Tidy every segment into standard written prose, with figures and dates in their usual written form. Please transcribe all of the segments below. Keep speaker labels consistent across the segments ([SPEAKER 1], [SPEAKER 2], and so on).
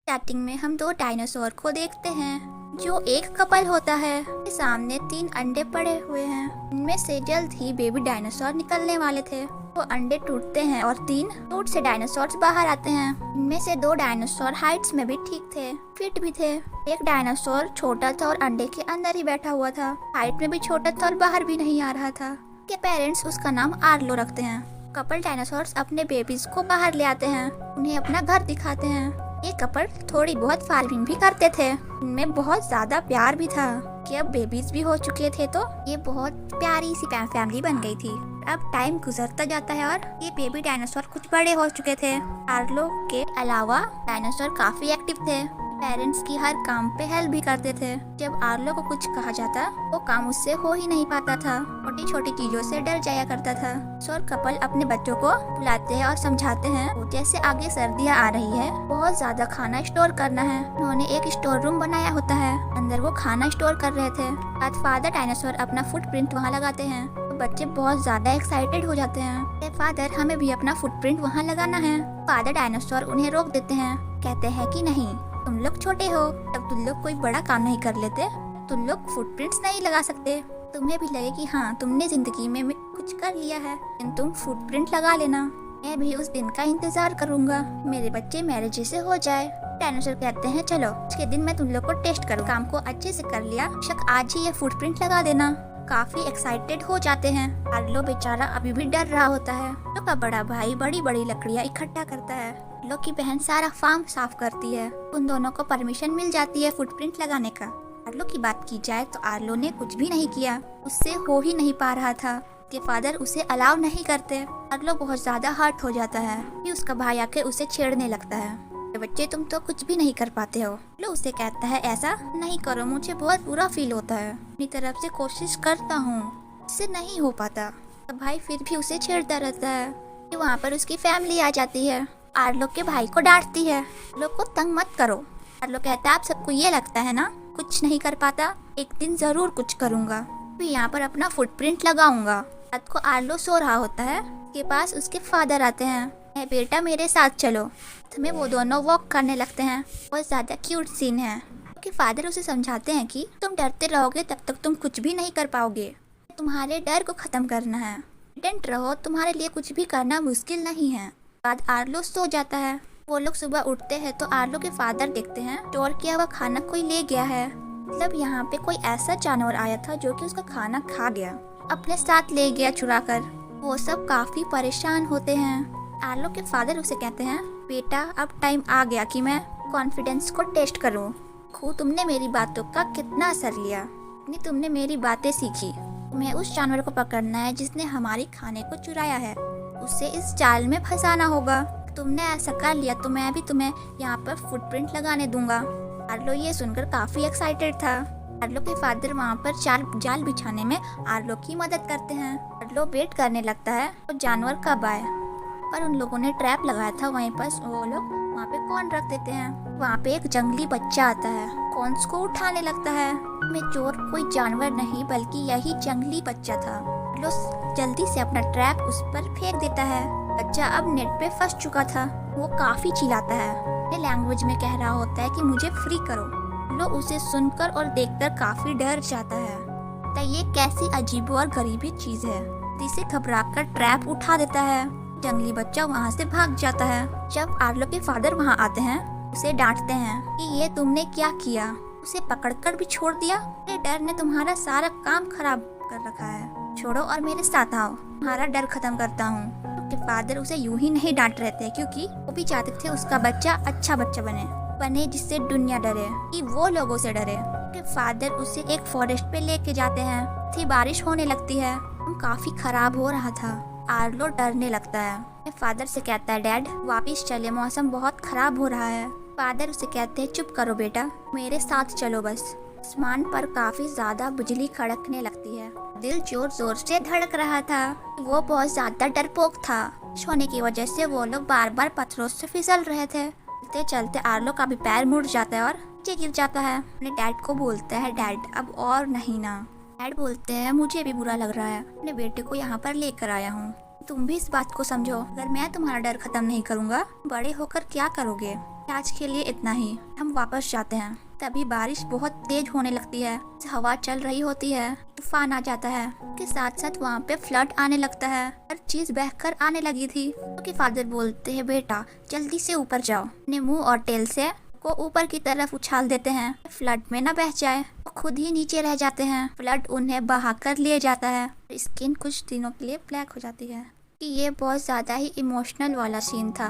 [SPEAKER 1] Starting में हम दो डायनासोर को देखते हैं जो एक कपल होता है। के सामने 3 अंडे पड़े हुए हैं। इनमें से जल्द ही बेबी डायनासोर निकलने वाले थे। वो अंडे टूटते हैं और 3 टूट से डायनासोर बाहर आते हैं। इनमें से 2 डायनासोर हाइट्स में भी ठीक थे, फिट भी थे। एक डायनासोर छोटा था और अंडे के अंदर ही बैठा हुआ था। हाइट में भी छोटा था और बाहर भी नहीं आ रहा था। के पेरेंट्स उसका नाम आर्लो रखते हैं। कपल डायनासोर्स अपने बेबीज को बाहर ले आते हैं, उन्हें अपना घर दिखाते हैं। ये कपल थोड़ी बहुत फार्मिंग भी करते थे। इनमें बहुत ज्यादा प्यार भी था कि अब बेबीज भी हो चुके थे तो ये बहुत प्यारी सी फैमिली बन गई थी। अब टाइम गुजरता जाता है और ये बेबी डायनासोर कुछ बड़े हो चुके थे। आर्लो के अलावा डायनासोर काफी एक्टिव थे। पेरेंट्स की हर काम पे हेल्प भी करते थे। जब आर्लो को कुछ कहा जाता वो काम उससे हो ही नहीं पाता था। छोटी छोटी चीजों से डर जाया करता था। सोर कपल अपने बच्चों को बुलाते हैं और समझाते हैं तो जैसे आगे सर्दियाँ आ रही है, बहुत ज्यादा खाना स्टोर करना है। उन्होंने एक स्टोर रूम बनाया होता है, अंदर वो खाना स्टोर कर रहे थे। आज फादर डायनासोर अपना फुटप्रिंट वहाँ लगाते हैं तो बच्चे बहुत ज्यादा एक्साइटेड हो जाते हैं। फादर हमें भी अपना फुटप्रिंट वहाँ लगाना है। फादर डायनासोर उन्हें रोक देते हैं, कहते हैं कि नहीं, तुम लोग छोटे हो, तब तुम लोग कोई बड़ा काम नहीं कर लेते, तुम लोग फुटप्रिंट्स नहीं लगा सकते। तुम्हें भी लगे कि हाँ तुमने जिंदगी में कुछ कर लिया है, लेकिन तुम फुटप्रिंट लगा लेना। मैं भी उस दिन का इंतजार करूंगा, मेरे बच्चे मेरे जैसे हो जाए। डायनासोर कहते हैं चलो उसके दिन मैं तुम लोग को टेस्ट करूँ। काम को अच्छे से कर लिया, शक आज ही ये फुटप्रिंट लगा देना। काफी एक्साइटेड हो जाते हैं। आर्लो बेचारा अभी भी डर रहा होता है। आर्लो का बड़ा भाई बड़ी बड़ी लकड़ियाँ इकट्ठा करता है। आर्लो की बहन सारा फार्म साफ करती है। उन दोनों को परमिशन मिल जाती है फुटप्रिंट लगाने का। आर्लो की बात की जाए तो आर्लो ने कुछ भी नहीं किया, उससे हो ही नहीं पा रहा था कि फादर उसे अलाउ नहीं करते। आर्लो बहुत ज्यादा हर्ट हो जाता है कि उसका भाई आके उसे छेड़ने लगता है। बच्चे तुम तो कुछ भी नहीं कर पाते हो। लो उसे कहता है ऐसा नहीं करो, मुझे बहुत बुरा फील होता है, अपनी तरफ से कोशिश करता हूँ, इससे नहीं हो पाता। तो भाई फिर भी उसे छेड़ता रहता है। वहाँ पर उसकी फैमिली आ जाती है। आर्लो के भाई को डांटती है, लोग को तंग मत करो। आर्लो कहता है आप सबको ये लगता है ना कुछ नहीं कर पाता, एक दिन जरूर कुछ करूँगा, फिर यहाँ पर अपना फुटप्रिंट लगाऊंगा। रात को आर्लो सो रहा होता है, के पास उसके फादर आते हैं। बेटा मेरे साथ चलो। तुम्हें वो दोनों वॉक करने लगते हैं। बहुत ज्यादा क्यूट सीन है क्योंकि फादर उसे समझाते हैं कि तुम डरते रहोगे तब तक तुम कुछ भी नहीं कर पाओगे, तुम्हारे डर को खत्म करना है, डेंट रहो, तुम्हारे लिए कुछ भी करना मुश्किल नहीं है। बाद आर्लो सो जाता है। वो लोग सुबह उठते हैं तो आर्लो के फादर देखते हैं स्टोर किया हुआ खाना कोई ले गया है। मतलब यहाँ पे कोई ऐसा जानवर आया था जो कि उसका खाना खा गया, अपने साथ ले गया चुरा कर। वो सब काफी परेशान होते हैं। आर्लो के फादर उसे कहते हैं बेटा अब टाइम आ गया कि मैं कॉन्फिडेंस को टेस्ट करूं। तुमने मेरी बातों का कितना असर लिया, तुमने मेरी बातें सीखी। तुम्हें उस जानवर को पकड़ना है जिसने हमारी खाने को चुराया है, उसे इस जाल में फंसाना होगा। तुमने ऐसा कर लिया तो मैं भी तुम्हें यहाँ पर फुटप्रिंट लगाने दूंगा। आर्लो ये सुनकर काफी एक्साइटेड था। आर्लो के फादर वहाँ पर जाल बिछाने में आर्लो की मदद करते हैं। आर्लो वेट करने लगता है वो जानवर कब आए, पर उन लोगों ने ट्रैप लगाया था। वहीं पर वो लोग वहाँ पे कॉर्न रख देते हैं। वहाँ पे एक जंगली बच्चा आता है, कॉर्न्स को उठाने लगता है। में चोर कोई जानवर नहीं बल्कि यही जंगली बच्चा था। लो जल्दी से अपना ट्रैप उस पर फेंक देता है। बच्चा अब नेट पे फंस चुका था। वो काफी चिल्लाता है, अपने लैंग्वेज में कह रहा होता है कि मुझे फ्री करो। लो उसे सुनकर और देखकर काफी डर जाता है। तो ये कैसी अजीब और गरीबी चीज है। जिसे घबराकर ट्रैप उठा देता है। जंगली बच्चा वहाँ से भाग जाता है। जब आर्लो के फादर वहाँ आते हैं उसे डांटते हैं कि ये तुमने क्या किया, उसे पकड़कर भी छोड़ दिया। मेरे डर ने तुम्हारा सारा काम खराब कर रखा है, छोड़ो और मेरे साथ आओ, तुम्हारा डर खत्म करता हूँ। उसके फादर उसे यूं ही नहीं डांट रहे थे क्योंकि वो भी चाहते थे उसका बच्चा अच्छा बच्चा बने जिससे दुनिया डरे, कि वो लोगों से डरे। उसके फादर उसे एक फॉरेस्ट पे लेके जाते हैं। थी बारिश होने लगती है, काफी खराब हो रहा था। आर्लो डरने लगता है। फादर से कहता है डैड वापिस चले, मौसम बहुत खराब हो रहा है। फादर उसे कहते हैं चुप करो बेटा, मेरे साथ चलो बस। आसमान पर काफी ज्यादा बिजली खड़कने लगती है। दिल जोर जोर से धड़क रहा था। वो बहुत ज्यादा डरपोक था। होने की वजह से वो लोग बार बार पत्थरों से फिसल रहे थे। चलते चलते आर्लो का भी पैर मुड़ जाता है और नीचे गिर जाता है। अपने डैड को बोलता है डैड अब और नहीं ना। डैड बोलते हैं मुझे भी बुरा लग रहा है, अपने बेटे को यहाँ पर लेकर आया हूँ, तुम भी इस बात को समझो। अगर मैं तुम्हारा डर खत्म नहीं करूँगा बड़े होकर क्या करोगे। आज के लिए इतना ही, हम वापस जाते हैं। तभी बारिश बहुत तेज होने लगती है, हवा चल रही होती है, तूफान आ जाता है। के साथ साथ वहाँ पे फ्लड आने लगता है, हर चीज बहकर आने लगी थी। क्योंकि फादर बोलते हैं बेटा जल्दी से ऊपर जाओ, अपने मुंह और टेल से को ऊपर की तरफ उछाल देते हैं, फ्लड में न बह जाए। वो खुद ही नीचे रह जाते हैं, फ्लड उन्हें बहा कर ले जाता है। स्किन कुछ दिनों के लिए ब्लैक हो जाती है। कि ये बहुत ज्यादा ही इमोशनल वाला सीन था।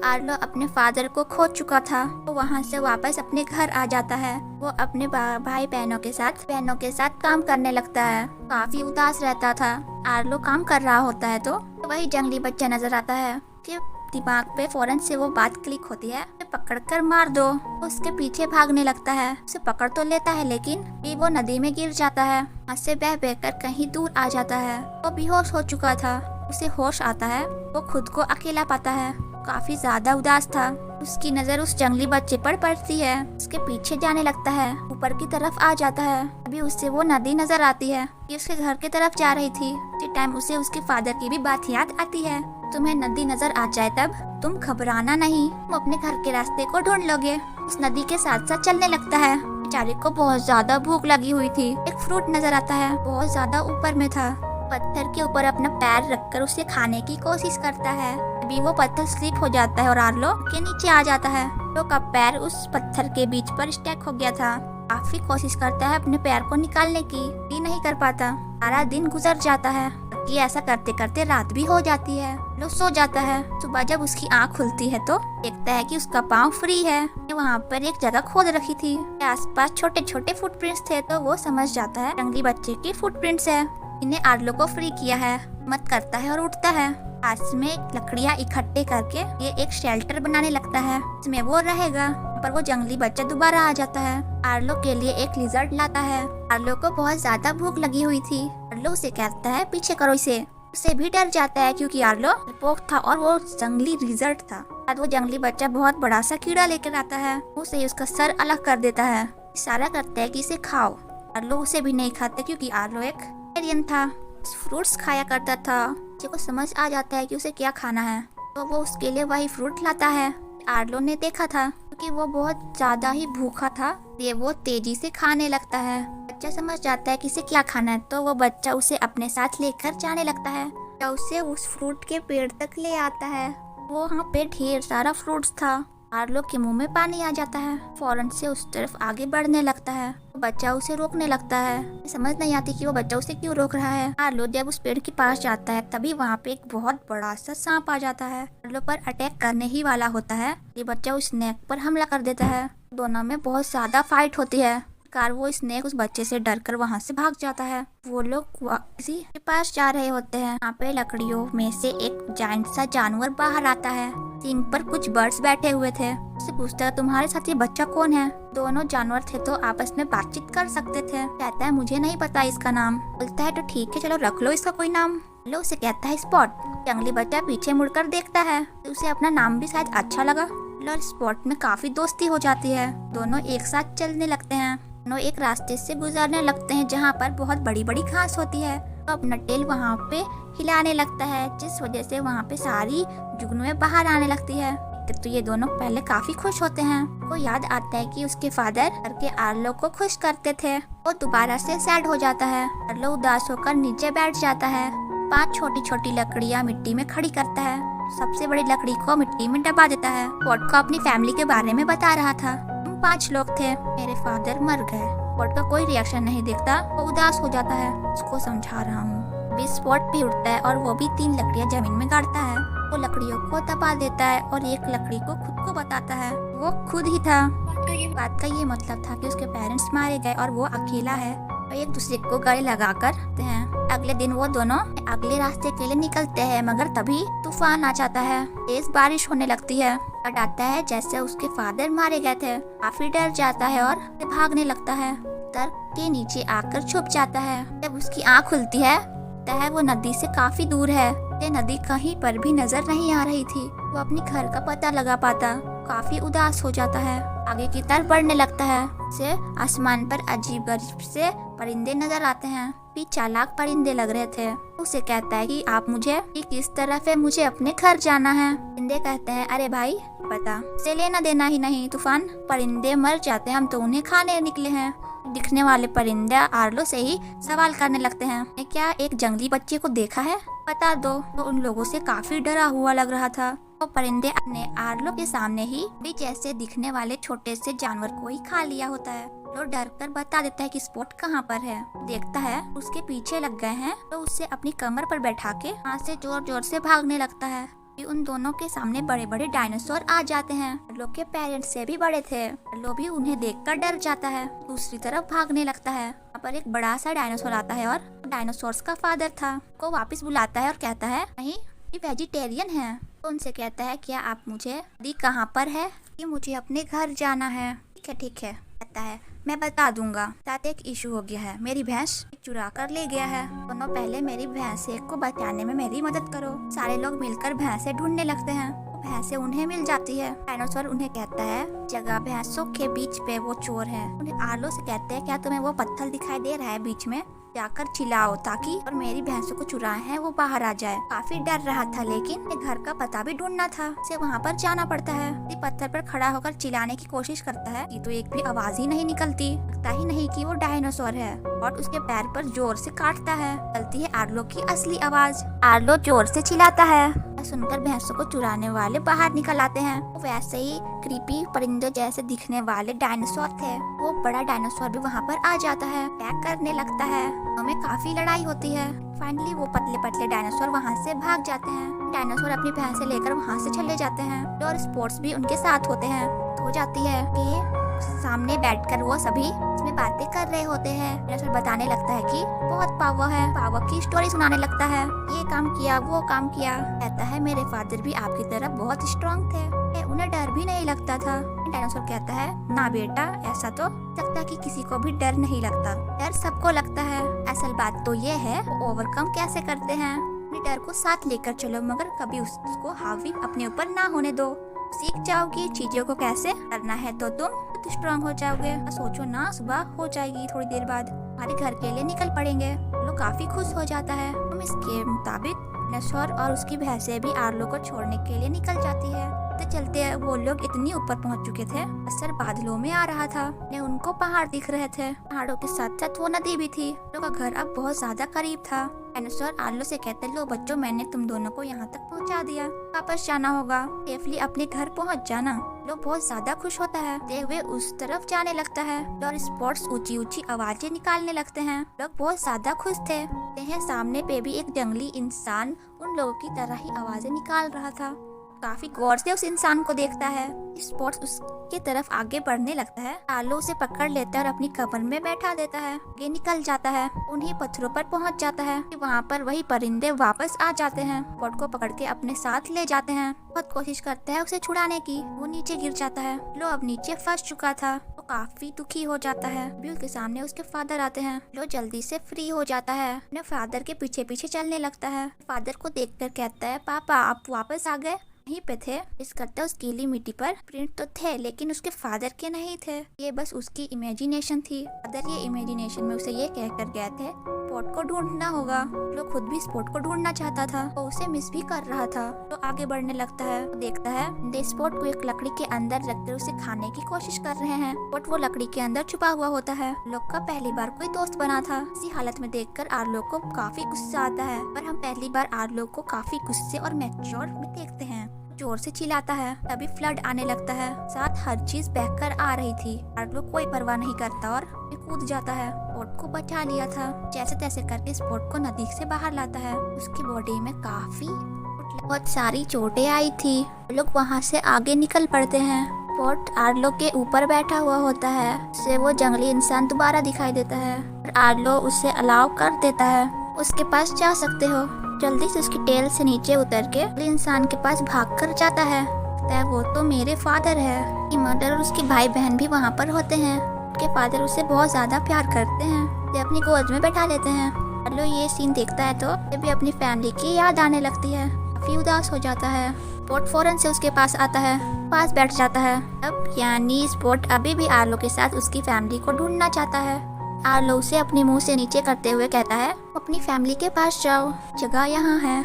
[SPEAKER 1] आर्लो अपने फादर को खो चुका था, वो वहाँ से वापस अपने घर आ जाता है। वो अपने भाई बहनों के साथ काम करने लगता है। काफी उदास रहता था। आर्लो काम कर रहा होता है तो वही जंगली बच्चा नजर आता है कि दिमाग पे फौरन से वो बात क्लिक होती है, पकड़ कर मार दो। उसके पीछे भागने लगता है, उसे पकड़ तो लेता है लेकिन भी वो नदी में गिर जाता है। वहाँ से बह कर कहीं दूर आ जाता है। वो बेहोश हो चुका था, उसे होश आता है। वो खुद को अकेला पाता है, काफी ज्यादा उदास था। उसकी नजर उस जंगली बच्चे पर पड़ती है, उसके पीछे जाने लगता है, ऊपर की तरफ आ जाता है। अभी उससे वो नदी नजर आती है, ये उसके घर की तरफ जा रही थी। उसी टाइम उसे उसके फादर की भी बात याद आती है। तुम्हें नदी नजर आ जाए तब तुम घबराना नहीं, तुम अपने घर के रास्ते को ढूंढ लोगे। उस नदी के साथ साथ चलने लगता है। बेचारे को बहुत ज्यादा भूख लगी हुई थी। एक फ्रूट नजर आता है, बहुत ज्यादा ऊपर में था। पत्थर के ऊपर अपना पैर रखकर उसे खाने की कोशिश करता है। अभी वो पत्थर स्लिप हो जाता है और आर्लो के नीचे आ जाता है। तो का पैर उस पत्थर के बीच पर स्टैक हो गया था। काफी कोशिश करता है अपने पैर को निकालने की, भी नहीं कर पाता। सारा दिन गुजर जाता है कि ऐसा करते करते रात भी हो जाती है। लो सो जाता है। सुबह जब उसकी आँख खुलती है तो देखता है कि उसका पाँव फ्री है। वहाँ पर एक जगह खोद रखी थी, आसपास छोटे छोटे फुटप्रिंट्स थे। तो वो समझ जाता है जंगली बच्चे की फुटप्रिंट्स है। इन्हें आर्लो को फ्री किया है। मत करता है और उठता है। पास में लकड़ियाँ इकट्ठे करके ये एक शेल्टर बनाने लगता है, इसमें वो रहेगा। पर वो जंगली बच्चा दोबारा आ जाता है। आर्लो के लिए एक लिजर्ड लाता है। आर्लो को बहुत ज्यादा भूख लगी हुई थी। आर्लो उसे कहता है पीछे करो इसे। उसे भी डर जाता है क्योंकि आर्लो डरपोक था और वो जंगली लिजर्ड था। वो जंगली बच्चा बहुत बड़ा सा कीड़ा लेकर आता है, उसे उसका सर अलग कर देता है। इशारा करता है कि इसे खाओ। आर्लो उसे भी नहीं खाते क्योंकि आर्लो एक वेजिटेरियन था, फ्रूट्स खाया करता था। बच्चे को समझ आ जाता है कि उसे क्या खाना है, तो वो उसके लिए वही फ्रूट लाता है। आर्लो ने देखा था क्योंकि वो बहुत ज्यादा ही भूखा था, ये वो तेजी से खाने लगता है। बच्चा समझ जाता है कि इसे क्या खाना है, तो वो बच्चा उसे अपने साथ लेकर जाने लगता है। तो उसे उस फ्रूट के पेड़ तक ले आता है। वो वहाँ पे ढेर सारा फ्रूट्स था। आर्लो के मुंह में पानी आ जाता है, फौरन से उस तरफ आगे बढ़ने लगता है। बच्चा उसे रोकने लगता है। समझ नहीं आती कि वो बच्चा उसे क्यों रोक रहा है। आर्लो जब उस पेड़ के पास जाता है तभी वहाँ पे एक बहुत बड़ा सा सांप आ जाता है। आर्लो पर अटैक करने ही वाला होता है। ये बच्चा उस स्नेक पर हमला कर देता है। दोनों में बहुत ज्यादा फाइट होती है। वो स्नेक उस बच्चे से डरकर वहाँ से भाग जाता है। वो लोग किसी के पास जा रहे होते हैं। यहाँ पे लकड़ियों में से एक जायंट सा जानवर बाहर आता है। सींग पर कुछ बर्ड्स बैठे हुए थे। उससे पूछता है तुम्हारे साथ ये बच्चा कौन है। दोनों जानवर थे तो आपस में बातचीत कर सकते थे। कहता है मुझे नहीं पता इसका नाम। बोलता है तो ठीक है चलो रख लो इसका कोई नाम। लो उसे कहता है स्पॉट। जंगली बच्चा पीछे मुड़कर देखता है, उसे अपना नाम भी शायद अच्छा लगा। और स्पॉट में काफी दोस्ती हो जाती है। दोनों एक साथ चलने लगते हैं। दोनों एक रास्ते से गुजरने लगते हैं जहाँ पर बहुत बड़ी बड़ी घास होती है। तो अपना टेल वहाँ पे हिलाने लगता है, जिस वजह से वहाँ पे सारी जुगनुएं बाहर आने लगती है। तो ये दोनों पहले काफी खुश होते हैं। वो याद आता है कि उसके फादर करके आर्लो को खुश करते थे। वो दोबारा से सैड हो जाता है। आर्लो उदास होकर नीचे बैठ जाता है। 5 छोटी छोटी लकड़ियाँ मिट्टी में खड़ी करता है। सबसे बड़ी लकड़ी को मिट्टी में दबा देता है। पॉट को अपनी फैमिली के बारे में बता रहा था। 5 लोग थे, मेरे फादर मर गए। पॉट का कोई रिएक्शन नहीं दिखता, वो उदास हो जाता है। उसको समझा रहा हूँ। भी स्पॉट भी उठता है और वो भी 3 लकड़ियाँ जमीन में गाड़ता है। वो लकड़ियों को दबा देता है और एक लकड़ी को खुद को बताता है वो खुद ही था। बात का ये मतलब था कि उसके पेरेंट्स मारे गए और वो अकेला है और एक दूसरे को गले लगाकर हैं। अगले दिन वो दोनों अगले रास्ते के लिए निकलते हैं, मगर तभी तूफान आ जाता है। तेज बारिश होने लगती है। आता है जैसे उसके फादर मारे गए थे। काफी डर जाता है और भागने लगता है। सर के नीचे आकर छुप जाता है। जब उसकी आँख खुलती है वो नदी से काफी दूर है। ये नदी कहीं पर भी नजर नहीं आ रही थी। वो अपनी घर का पता लगा पाता। काफी उदास हो जाता है। आगे की तरफ बढ़ने लगता है। उसे आसमान पर अजीब अजीब से परिंदे नजर आते हैं। भी चालाक परिंदे लग रहे थे। उसे कहता है कि आप मुझे कि किस तरफ है, मुझे अपने घर जाना है। परिंदे कहते हैं अरे भाई पता से लेना देना ही नहीं तूफान, परिंदे मर जाते हैं, हम तो उन्हें खाने निकले हैं। दिखने वाले परिंदे आर्लो से ही सवाल करने लगते हैं, क्या एक जंगली बच्चे को देखा है, बता दो। तो उन लोगों से काफी डरा हुआ लग रहा था। तो परिंदे अपने आर्लो के सामने ही भी जैसे दिखने वाले छोटे से जानवर को ही खा लिया होता है। तो डर कर बता देता है कि स्पॉट कहाँ पर है। देखता है उसके पीछे लग गए हैं, तो उससे अपनी कमर पर बैठा के वहाँ से जोर जोर से भागने लगता है। उन दोनों के सामने बड़े बड़े डायनासोर आ जाते हैं। लोग के पेरेंट्स से भी बड़े थे। लो भी उन्हें देखकर डर जाता है, दूसरी तरफ भागने लगता है। वहाँ पर एक बड़ा सा डायनासोर आता है और डायनासोर्स का फादर था, को वापस बुलाता है और कहता है नहीं ये वेजिटेरियन है। तो उनसे कहता है क्या आप मुझे दी कहाँ पर है, कि मुझे अपने घर जाना है। ठीक है कहता है मैं बता दूंगा। साथ एक इशू हो गया है, मेरी भैंस चुरा कर ले गया है। दोनों पहले मेरी भैंस को बचाने में मेरी मदद करो। सारे लोग मिलकर भैंसे ढूंढने लगते हैं। भैंसे उन्हें मिल जाती है। डायनासोर उन्हें कहता है जगह भैंसों के बीच पे वो चोर है। उन्हें आर्लो से कहते हैं क्या तुम्हें वो पत्थर दिखाई दे रहा है बीच में, जाकर चिल्लाओ ताकि और मेरी भैंसों को चुराए हैं वो बाहर आ जाए। काफी डर रहा था लेकिन घर का पता भी ढूंढना था, उसे वहाँ पर जाना पड़ता है। पत्थर पर खड़ा होकर चिल्लाने की कोशिश करता है कि तो एक भी आवाज ही नहीं निकलती, लगता ही नहीं कि वो डायनासोर है। और उसके पैर पर जोर से काटता है, निकलती है आर्लो की असली आवाज। आर्लो जोर से चिल्लाता है। सुनकर भैंसों को चुराने वाले बाहर निकल आते हैं। वैसे ही क्रीपी परिंदे जैसे दिखने वाले डायनासोर थे, वो बड़ा डायनासोर भी वहाँ पर आ जाता है, अटैक करने लगता है। हमें काफी लड़ाई होती है। फाइनली वो पतले पतले डायनासोर वहाँ से भाग जाते हैं। डायनासोर अपनी भैंसे लेकर वहाँ से चले जाते हैं और स्पोर्ट्स भी उनके साथ होते हैं। हो जाती है कि सामने बैठकर वो सभी इसमें बातें कर रहे होते हैं। डायनासोर बताने लगता है कि बहुत पावर है, पावर की स्टोरी सुनाने लगता है, ये काम किया वो काम किया। कहता है मेरे फादर भी आपकी तरह बहुत स्ट्रांग थे, उन्हें डर भी नहीं लगता था। डायनासोर कहता है ना बेटा ऐसा तो लगता कि किसी को भी डर नहीं लगता, डर सबको लगता है। असल बात तो ये है ओवरकम कैसे करते हैं। अपने डर को साथ लेकर चलो मगर कभी उसको हावी अपने ऊपर ना होने दो। सीख जाओगी चीजों को कैसे करना है तो तुम स्ट्रांग हो जाओगे। सोचो ना सुबह हो जाएगी, थोड़ी देर बाद हमारे घर के लिए निकल पड़ेंगे। लोग काफी खुश हो जाता है। हम इसके मुताबिक डायनासोर और उसकी भैंसे भी आर्लो को छोड़ने के लिए निकल जाती है। चलते वो लोग इतनी ऊपर पहुंच चुके थे, असर बादलों में आ रहा था। उनको पहाड़ दिख रहे थे, पहाड़ों के साथ साथ वो नदी भी थी। लोगों का घर अब बहुत ज्यादा करीब था। डायनासोर आर्लो से कहते लो बच्चों मैंने तुम दोनों को यहाँ तक पहुँचा दिया, वापस जाना होगा, सेफली अपने घर पहुँच जाना। लोग बहुत ज्यादा खुश होता है। वे उस तरफ जाने लगता है और स्पॉट्स ऊंची ऊंची आवाजें निकालने लगते हैं। लोग बहुत ज्यादा खुश थे। सामने पे भी एक जंगली इंसान उन लोगों की तरह ही आवाजें निकाल रहा था। काफी गौर से उस इंसान को देखता है। स्पॉट्स उसके तरफ आगे बढ़ने लगता है। आर्लो उसे पकड़ लेता है और अपनी कमर में बैठा देता है। ये निकल जाता है, उन्हीं पत्थरों पर पहुंच जाता है। वहाँ पर वही परिंदे वापस आ जाते हैं, स्पॉट को पकड़ के अपने साथ ले जाते हैं। बहुत कोशिश करते हैं उसे छुड़ाने की, वो नीचे गिर जाता है। लो अब नीचे फंस चुका था, वो काफी दुखी हो जाता है। बिल के सामने उसके फादर आते हैं। लो जल्दी से फ्री हो जाता है, अपने फादर के पीछे पीछे चलने लगता है। फादर को देखकर कहता है पापा आप वापस आ गए, यहीं पे थे। इस करते उस गीली मिट्टी पर प्रिंट तो थे लेकिन उसके फादर के नहीं थे, ये बस उसकी इमेजिनेशन थी। फादर ये इमेजिनेशन में उसे ये कहकर गए थे स्पॉट को ढूंढना होगा। लोग खुद भी स्पॉट को ढूंढना चाहता था, वो उसे मिस भी कर रहा था। तो आगे बढ़ने लगता है, तो देखता है दे स्पॉट को एक लकड़ी के अंदर रखकर उसे खाने की कोशिश कर रहे हैं। स्पॉट वो लकड़ी के अंदर छुपा हुआ होता है। लोग का पहली बार कोई दोस्त बना था। इसी हालत में देखकर आर्लो को काफी गुस्सा आता है, पर हम पहली बार आर्लो को काफी गुस्से और मैच्योर में देखते हैं। जोर से चिल्लाता है, तभी फ्लड आने लगता है, साथ हर चीज बहकर आ रही थी। आर्लो कोई परवाह नहीं करता और कूद जाता है। स्पॉट को बचा लिया था, जैसे तैसे करके स्पॉट को नदी से बाहर लाता है। उसकी बॉडी में काफी बहुत सारी चोटें आई थी। लोग वहाँ से आगे निकल पड़ते हैं। स्पॉट आर्लो के ऊपर बैठा हुआ होता है, उसे वो जंगली इंसान दोबारा दिखाई देता है। आर्लो उसे अलाउ कर देता है, उसके पास जा सकते हो। जल्दी से उसकी टेल से नीचे उतर के इंसान के पास भागकर जाता है। वो तो मेरे फादर है। मदर और उसके भाई बहन भी वहाँ पर होते हैं। उसके फादर उसे बहुत ज्यादा प्यार करते हैं, उसे अपनी गोद में बैठा लेते हैं। आर्लो ये सीन देखता है तो भी अपनी फैमिली की याद आने लगती है। काफी उदास हो जाता है। स्पॉट फौरन से उसके पास आता है, पास बैठ जाता है। अब यानी स्पॉट अभी भी आर्लो के साथ उसकी फैमिली को ढूंढना चाहता है। आर्लो उसे अपने मुंह से नीचे करते हुए कहता है, अपनी फैमिली के पास जाओ, जगह यहाँ है,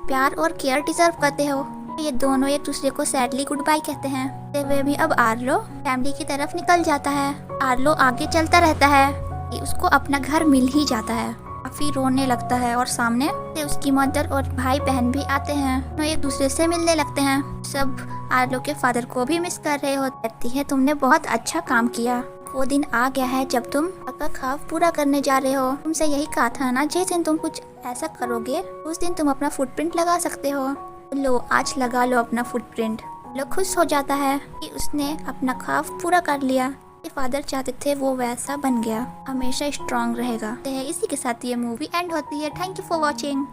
[SPEAKER 1] प्यार और केयर डिजर्व करते हो। ये दोनों एक दूसरे को सैडली गुड बाय कहते हैं। वे भी अब आर्लो फैमिली की तरफ निकल जाता है। आर्लो आगे चलता रहता है कि उसको अपना घर मिल ही जाता है। काफी रोने लगता है और सामने से उसकी मदर और भाई बहन भी आते हैं। वो एक दूसरे से मिलने लगते हैं। सब आर्लो के फादर को भी मिस कर रहे होते। कहती है, तुमने बहुत अच्छा काम किया। वो दिन आ गया है जब तुम आपका ख्वाब पूरा करने जा रहे हो। तुमसे यही कहा था ना, जिस दिन तुम कुछ ऐसा करोगे उस दिन तुम अपना फुटप्रिंट लगा सकते हो। लो, आज लगा लो अपना फुटप्रिंट। लो खुश हो जाता है कि उसने अपना ख्वाब पूरा कर लिया। फादर चाहते थे वो वैसा बन गया, हमेशा स्ट्रांग रहेगा। इसी के साथ ये मूवी एंड होती है। Thank you for watching.